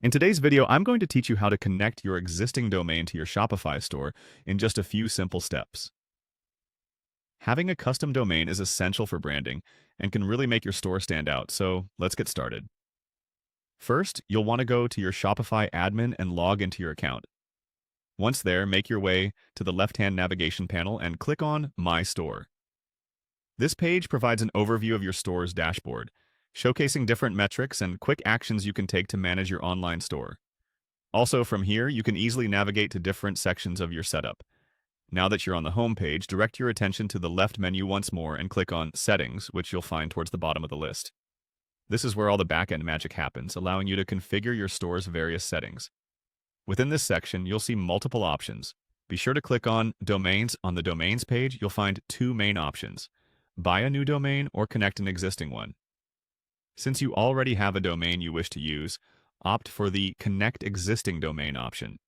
In today's video, I'm going to teach you how to connect your existing domain to your Shopify store in just a few simple steps. Having a custom domain is essential for branding and can really make your store stand out, so let's get started. First, you'll want to go to your Shopify admin and log into your account. Once there, make your way to the left-hand navigation panel and click on My Store. This page provides an overview of your store's dashboard, showcasing different metrics and quick actions you can take to manage your online store. Also, from here, you can easily navigate to different sections of your setup. Now that you're on the home page, direct your attention to the left menu once more and click on Settings, which you'll find towards the bottom of the list. This is where all the back-end magic happens, allowing you to configure your store's various settings. Within this section, you'll see multiple options. Be sure to click on Domains. On the Domains page, you'll find two main options: buy a new domain or connect an existing one. Since you already have a domain you wish to use, opt for the Connect Existing Domain option.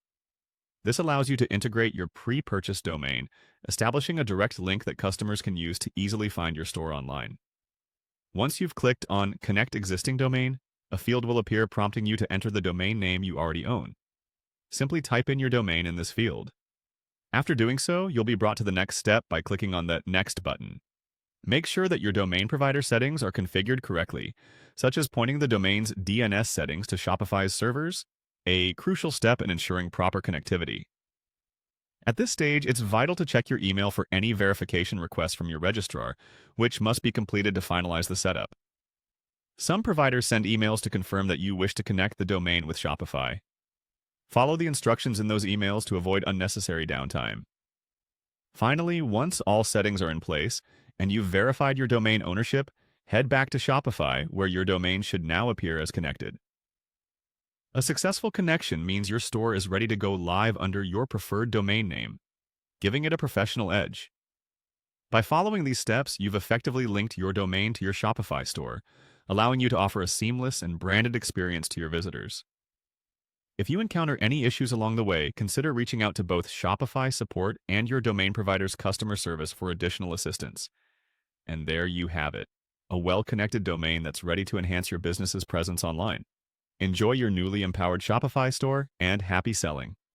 This allows you to integrate your pre-purchased domain, establishing a direct link that customers can use to easily find your store online. Once you've clicked on Connect Existing Domain, a field will appear prompting you to enter the domain name you already own. Simply type in your domain in this field. After doing so, you'll be brought to the next step by clicking on the Next button. Make sure that your domain provider settings are configured correctly, such as pointing the domain's DNS settings to Shopify's servers, a crucial step in ensuring proper connectivity. At this stage, it's vital to check your email for any verification requests from your registrar, which must be completed to finalize the setup. Some providers send emails to confirm that you wish to connect the domain with Shopify. Follow the instructions in those emails to avoid unnecessary downtime. Finally, once all settings are in place, and you've verified your domain ownership, head back to Shopify, where your domain should now appear as connected. A successful connection means your store is ready to go live under your preferred domain name, giving it a professional edge. By following these steps, you've effectively linked your domain to your Shopify store, allowing you to offer a seamless and branded experience to your visitors. If you encounter any issues along the way, consider reaching out to both Shopify support and your domain provider's customer service for additional assistance. And there you have it, a well-connected domain that's ready to enhance your business's presence online. Enjoy your newly empowered Shopify store and happy selling.